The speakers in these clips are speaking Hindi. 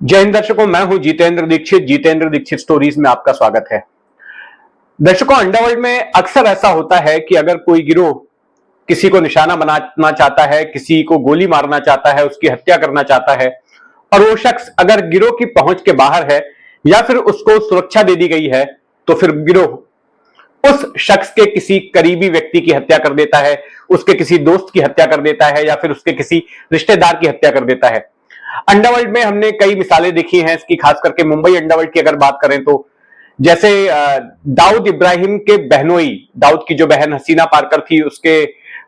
जय हिंद दर्शकों, मैं हूं जितेंद्र दीक्षित स्टोरीज में आपका स्वागत है। दर्शकों, अंडरवर्ल्ड में अक्सर ऐसा होता है कि अगर कोई गिरोह किसी को निशाना बनाना चाहता है, किसी को गोली मारना चाहता है, उसकी हत्या करना चाहता है और वो शख्स अगर गिरोह की पहुंच के बाहर है या फिर उसको सुरक्षा दे दी गई है, तो फिर गिरोह उस शख्स के किसी करीबी व्यक्ति की हत्या कर देता है, उसके किसी दोस्त की हत्या कर देता है या फिर उसके किसी रिश्तेदार की हत्या कर देता है। अंडरवर्ल्ड में हमने कई मिसालें देखी हैं इसकी, खास करके मुंबई अंडरवर्ल्ड की अगर बात करें तो जैसे दाऊद इब्राहिम के बहनोई, दाऊद की जो बहन हसीना पारकर थी, उसके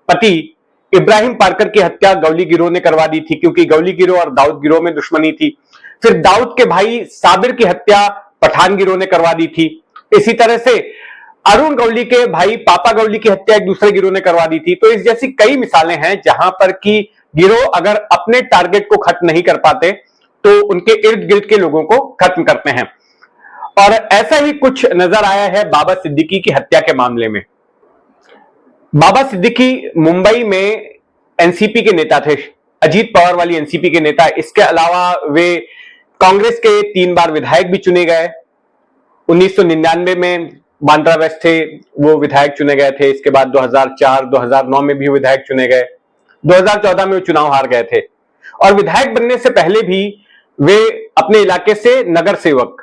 पति इब्राहिम पारकर की हत्या गवली गिरोह ने करवा दी थी, क्योंकि गवली गिरोह और दाऊद गिरोह में दुश्मनी थी। फिर दाऊद के भाई साबिर की हत्या पठान गिरोह ने करवा दी थी। इसी तरह से अरुण गवली के भाई पापा गवली की हत्या एक दूसरे गिरोह ने करवा दी थी। तो इस जैसी कई मिसालें हैं जहां पर कि गिरोह अगर अपने टारगेट को खत्म नहीं कर पाते तो उनके इर्द गिर्द के लोगों को खत्म करते हैं। और ऐसा ही कुछ नजर आया है बाबा सिद्दीकी की हत्या के मामले में। बाबा सिद्दीकी मुंबई में एनसीपी के नेता थे, अजीत पवार वाली एनसीपी के नेता। इसके अलावा वे कांग्रेस के 3 बार विधायक भी चुने गए। 1999 में बांद्रा वेस्ट थे, वो विधायक चुने गए थे। इसके बाद 2004 2009 में भी विधायक चुने गए। 2014 में वो चुनाव हार गए थे और विधायक बनने से पहले भी वे अपने इलाके से नगर सेवक,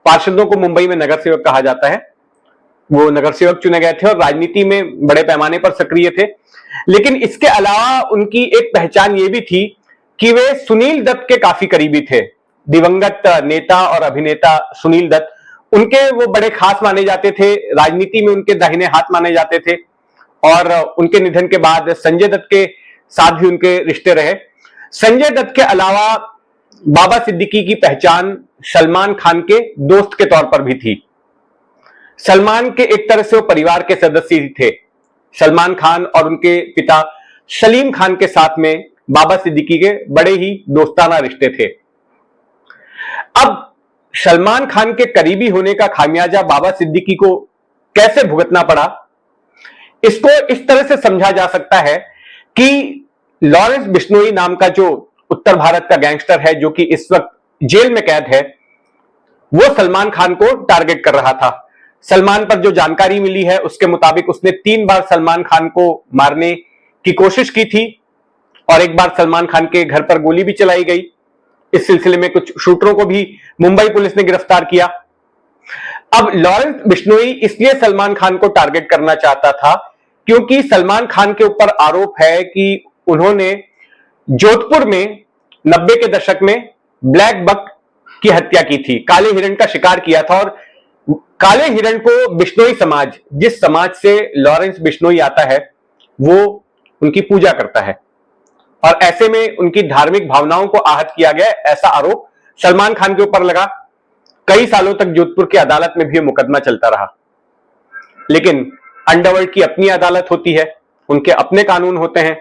पार्षदों को मुंबई में नगर सेवक कहा जाता है, वो नगर सेवक चुने गए थे और राजनीति में बड़े पैमाने पर सक्रिय थे। लेकिन इसके अलावा उनकी एक पहचान ये भी थी कि वे सुनील दत्त के काफी करीबी थे। दिवंगत नेता और अभिनेता सुनील दत्त, उनके वो बड़े खास माने जाते थे, राजनीति में उनके दाहिने हाथ माने जाते थे। और उनके निधन के बाद संजय दत्त के साथ भी उनके रिश्ते रहे। संजय दत्त के अलावा बाबा सिद्दीकी की पहचान सलमान खान के दोस्त के तौर पर भी थी। सलमान के एक तरह से वो परिवार के सदस्य ही थे। सलमान खान और उनके पिता सलीम खान के साथ में बाबा सिद्दीकी के बड़े ही दोस्ताना रिश्ते थे। अब सलमान खान के करीबी होने का खामियाजा बाबा सिद्दीकी को कैसे भुगतना पड़ा, इसको इस तरह से समझा जा सकता है कि लॉरेंस बिश्नोई नाम का जो उत्तर भारत का गैंगस्टर है, जो कि इस वक्त जेल में कैद है, वो सलमान खान को टारगेट कर रहा था। सलमान पर जो जानकारी मिली है उसके मुताबिक उसने 3 बार सलमान खान को मारने की कोशिश की थी और एक बार सलमान खान के घर पर गोली भी चलाई गई। इस सिलसिले में कुछ शूटरों को भी मुंबई पुलिस ने गिरफ्तार किया। अब लॉरेंस बिश्नोई इसलिए सलमान खान को टारगेट करना चाहता था क्योंकि सलमान खान के ऊपर आरोप है कि उन्होंने जोधपुर में 90 के दशक में ब्लैक बक की हत्या की थी, काले हिरण का शिकार किया था। और काले हिरण को बिश्नोई समाज, जिस समाज से लॉरेंस बिश्नोई आता है, वो उनकी पूजा करता है और ऐसे में उनकी धार्मिक भावनाओं को आहत किया गया, ऐसा आरोप सलमान खान के ऊपर लगा। कई सालों तक जोधपुर की अदालत में भी मुकदमा चलता रहा। लेकिन अंडरवर्ल्ड की अपनी अदालत होती है, उनके अपने कानून होते हैं,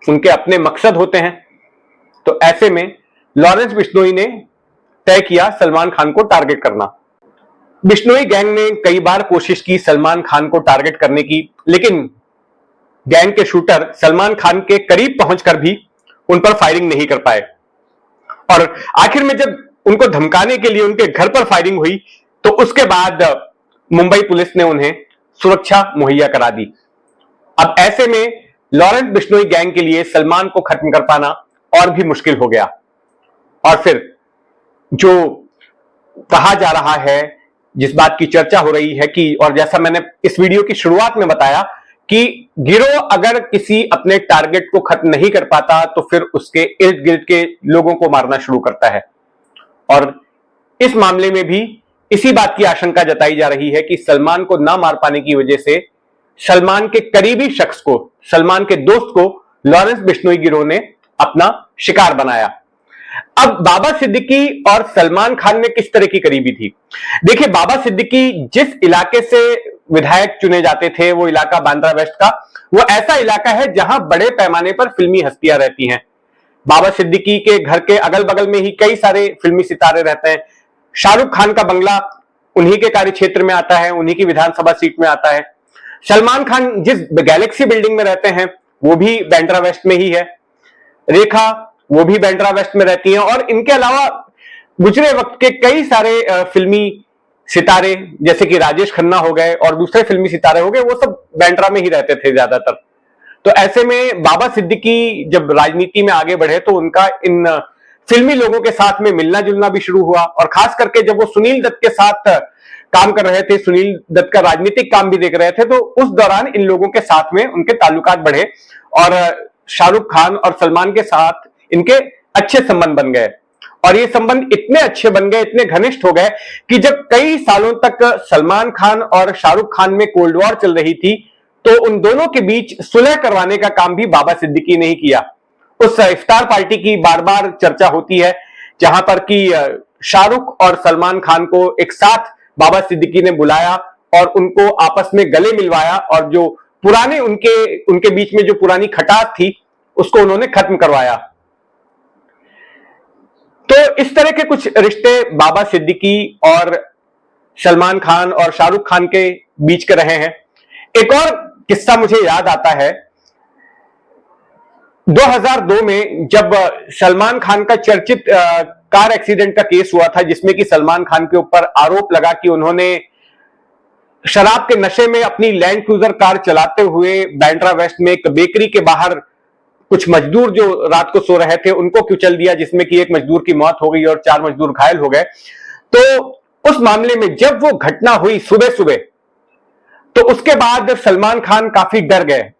उनके अपने मकसद होते हैं। तो ऐसे में लॉरेंस बिश्नोई ने तय किया सलमान खान को टारगेट करना। बिश्नोई गैंग ने कई बार कोशिश की सलमान खान को टारगेट करने की, लेकिन गैंग के शूटर सलमान खान के करीब पहुंचकर भी उन पर फायरिंग नहीं कर पाए। और आखिर में जब उनको धमकाने के लिए उनके घर पर फायरिंग हुई तो उसके बाद मुंबई पुलिस ने उन्हें सुरक्षा मुहैया करा दी। अब ऐसे में लॉरेंस बिश्नोई गैंग के लिए सलमान को खत्म कर पाना और भी मुश्किल हो गया। और फिर जो कहा जा रहा है, जिस बात की चर्चा हो रही है कि, और जैसा मैंने इस वीडियो की शुरुआत में बताया कि गिरोह अगर किसी अपने टारगेट को खत्म नहीं कर पाता तो फिर उसके इर्द गिर्द के लोगों को मारना शुरू करता है। और इस मामले में भी इसी बात की आशंका जताई जा रही है कि सलमान को ना मार पाने की वजह से सलमान के करीबी शख्स को, सलमान के दोस्त को लॉरेंस बिश्नोई गिरोह ने अपना शिकार बनाया। अब बाबा सिद्दीकी और सलमान खान में किस तरह की करीबी थी? देखिए, बाबा सिद्दीकी जिस इलाके से विधायक चुने जाते थे, वो इलाका बांद्रा वेस्ट का, वो ऐसा इलाका है जहां बड़े पैमाने पर फिल्मी हस्तियां रहती हैं। बाबा सिद्दीकी के घर के अगल बगल में ही कई सारे फिल्मी सितारे रहते हैं। शाहरुख खान का बंगला उन्हीं के कार्य क्षेत्र में आता है, उन्हीं की विधानसभा सीट में आता है। सलमान खान जिस गैलेक्सी बिल्डिंग में रहते हैं वो भी बांद्रा वेस्ट में ही है। रेखा वो भी बांद्रा वेस्ट में रहती हैं। और इनके अलावा गुजरे वक्त के कई सारे फिल्मी सितारे जैसे कि राजेश खन्ना हो गए और दूसरे फिल्मी सितारे हो गए, वो सब बांद्रा में ही रहते थे ज्यादातर। तो ऐसे में बाबा सिद्दीकी जब राजनीति में आगे बढ़े तो उनका इन फिल्मी लोगों के साथ में मिलना जुलना भी शुरू हुआ, और खास करके जब वो सुनील दत्त के साथ काम कर रहे थे, सुनील दत्त का राजनीतिक काम भी देख रहे थे, तो उस दौरान इन लोगों के साथ में उनके ताल्लुकात बढ़े और शाहरुख खान और सलमान के साथ इनके अच्छे संबंध बन गए। और ये संबंध इतने अच्छे बन गए, इतने घनिष्ठ हो गए कि जब कई सालों तक सलमान खान और शाहरुख खान में कोल्ड वॉर चल रही थी, तो उन दोनों के बीच सुलह करवाने का काम भी बाबा सिद्दीकी ने ही किया। उस इफ्तार पार्टी की बार बार चर्चा होती है जहां पर कि शाहरुख और सलमान खान को एक साथ बाबा सिद्दीकी ने बुलाया और उनको आपस में गले मिलवाया, और जो पुराने उनके बीच में जो पुरानी खटास थी उसको उन्होंने खत्म करवाया। तो इस तरह के कुछ रिश्ते बाबा सिद्दीकी और सलमान खान और शाहरुख खान के बीच के रहे हैं। एक और किस्सा मुझे याद आता है, 2002 में जब सलमान खान का चर्चित कार एक्सीडेंट का केस हुआ था, जिसमें कि सलमान खान के ऊपर आरोप लगा कि उन्होंने शराब के नशे में अपनी लैंड क्रूजर कार चलाते हुए बांद्रा वेस्ट में एक बेकरी के बाहर कुछ मजदूर जो रात को सो रहे थे उनको कुचल दिया, जिसमें कि एक मजदूर की मौत हो गई और 4 मजदूर घायल हो गए। तो उस मामले में जब वो घटना हुई सुबह सुबह, तो उसके बाद सलमान खान काफी डर गए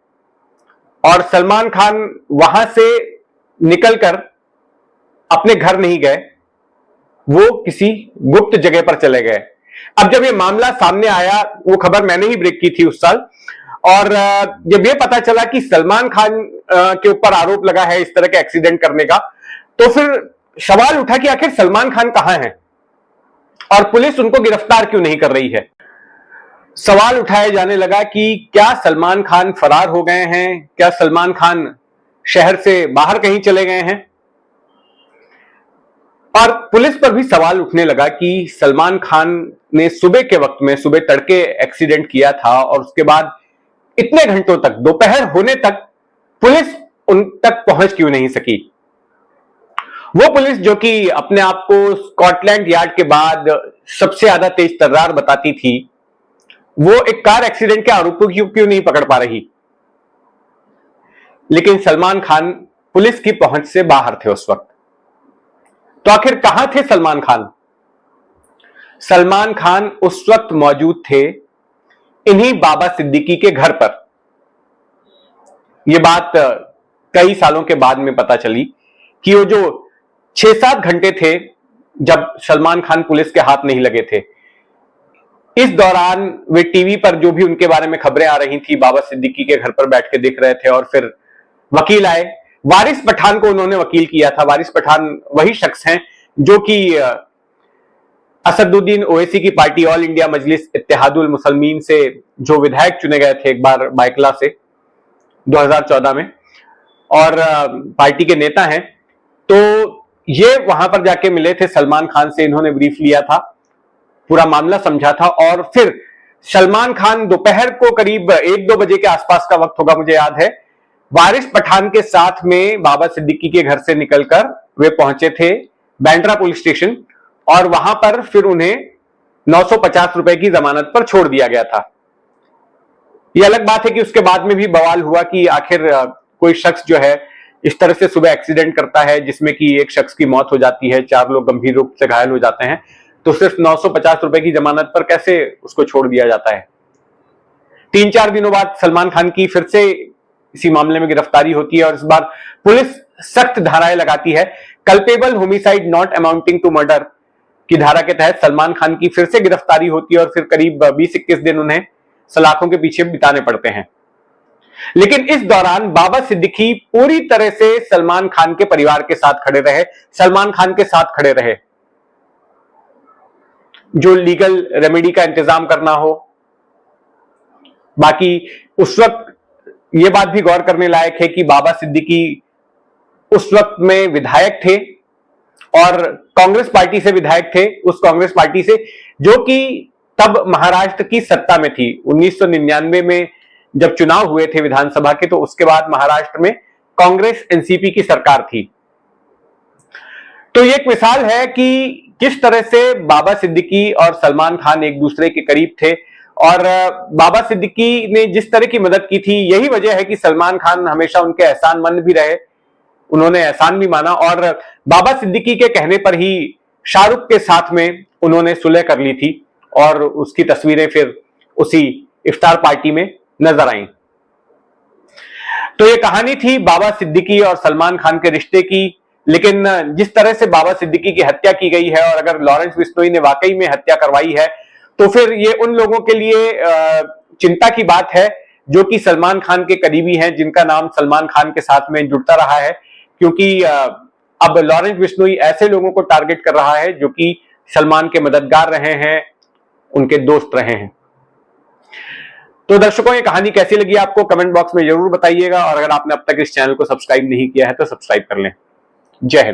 और सलमान खान वहां से निकलकर अपने घर नहीं गए, वो किसी गुप्त जगह पर चले गए। अब जब ये मामला सामने आया, वो खबर मैंने ही ब्रेक की थी उस साल, और जब ये पता चला कि सलमान खान के ऊपर आरोप लगा है इस तरह के एक्सीडेंट करने का, तो फिर सवाल उठा कि आखिर सलमान खान कहां है और पुलिस उनको गिरफ्तार क्यों नहीं कर रही है। सवाल उठाया जाने लगा कि क्या सलमान खान फरार हो गए हैं, क्या सलमान खान शहर से बाहर कहीं चले गए हैं। और पुलिस पर भी सवाल उठने लगा कि सलमान खान ने सुबह के वक्त में, सुबह तड़के एक्सीडेंट किया था और उसके बाद इतने घंटों तक, दोपहर होने तक पुलिस उन तक पहुंच क्यों नहीं सकी। वो पुलिस जो कि अपने आप को स्कॉटलैंड यार्ड के बाद सबसे ज्यादा तेज तर्रार बताती थी, वो एक कार एक्सीडेंट के आरोपियों को क्यों नहीं पकड़ पा रही। लेकिन सलमान खान पुलिस की पहुंच से बाहर थे उस वक्त। तो आखिर कहां थे सलमान खान। सलमान खान उस वक्त मौजूद थे इन्हीं बाबा सिद्दीकी के घर पर। यह बात कई सालों के बाद में पता चली कि वो जो 6-7 घंटे थे जब सलमान खान पुलिस के हाथ नहीं लगे थे, इस दौरान वे टीवी पर जो भी उनके बारे में खबरें आ रही थी, बाबा सिद्दीकी के घर पर बैठ के देख रहे थे। और फिर वकील आए, वारिस पठान को उन्होंने वकील किया था। वारिस पठान वही शख्स हैं जो कि असदुद्दीन ओवैसी की पार्टी ऑल इंडिया मजलिस इत्तेहादुल मुसलमीन से जो विधायक चुने गए थे एक बार बाइकला से 2014 में, और पार्टी के नेता हैं। तो ये वहां पर जाके मिले थे सलमान खान से, इन्होंने ब्रीफ लिया था, पूरा मामला समझा था। और फिर सलमान खान दोपहर को करीब 1-2 बजे के आसपास का वक्त होगा, मुझे याद है, वारिस पठान के साथ में बाबा सिद्दीकी के घर से निकलकर वे पहुंचे थे बांद्रा पुलिस स्टेशन, और वहां पर फिर उन्हें 950 रुपए की जमानत पर छोड़ दिया गया था। यह अलग बात है कि उसके बाद में भी बवाल हुआ कि आखिर कोई शख्स जो है इस तरह से सुबह एक्सीडेंट करता है जिसमें कि एक शख्स की मौत हो जाती है, 4 लोग गंभीर रूप से घायल हो जाते हैं, तो सिर्फ 950 रुपए की जमानत पर कैसे उसको छोड़ दिया जाता है। 3-4 दिनों बाद सलमान खान की फिर से इसी मामले में गिरफ्तारी होती है, और इस बार पुलिस सख्त धाराएं लगाती है। Culpable homicide not amounting to murder की धारा के तहत सलमान खान की फिर से गिरफ्तारी होती है, और फिर करीब 20-21 दिन उन्हें सलाखों के पीछे बिताने पड़ते हैं। लेकिन इस दौरान बाबा सिद्दीकी पूरी तरह से सलमान खान के परिवार के साथ खड़े रहे, सलमान खान के साथ खड़े रहे। जो लीगल रेमेडी का इंतजाम करना हो, बाकी उस वक्त यह बात भी गौर करने लायक है कि बाबा सिद्दीकी उस वक्त में विधायक थे और कांग्रेस पार्टी से विधायक थे, उस कांग्रेस पार्टी से जो कि तब महाराष्ट्र की सत्ता में थी। 1999 में जब चुनाव हुए थे विधानसभा के, तो उसके बाद महाराष्ट्र में कांग्रेस एनसीपी की सरकार थी। तो ये एक मिसाल है कि किस तरह से बाबा सिद्दीकी और सलमान खान एक दूसरे के करीब थे, और बाबा सिद्दीकी ने जिस तरह की मदद की थी, यही वजह है कि सलमान खान हमेशा उनके एहसानमंद भी रहे, उन्होंने एहसान भी माना, और बाबा सिद्दीकी के कहने पर ही शाहरुख के साथ में उन्होंने सुलह कर ली थी, और उसकी तस्वीरें फिर उसी इफ्तार पार्टी में नजर आई। तो ये कहानी थी बाबा सिद्दीकी और सलमान खान के रिश्ते की, लेकिन जिस तरह से बाबा सिद्दीकी की हत्या की गई है, और अगर लॉरेंस बिश्नोई ने वाकई में हत्या करवाई है, तो फिर ये उन लोगों के लिए चिंता की बात है जो कि सलमान खान के करीबी हैं, जिनका नाम सलमान खान के साथ में जुड़ता रहा है, क्योंकि अब लॉरेंस बिश्नोई ऐसे लोगों को टारगेट कर रहा है जो कि सलमान के मददगार रहे हैं, उनके दोस्त रहे हैं। तो दर्शकों, ये कहानी कैसी लगी आपको कमेंट बॉक्स में जरूर बताइएगा, और अगर आपने अब तक इस चैनल को सब्सक्राइब नहीं किया है तो सब्सक्राइब कर लें। जय हिंद।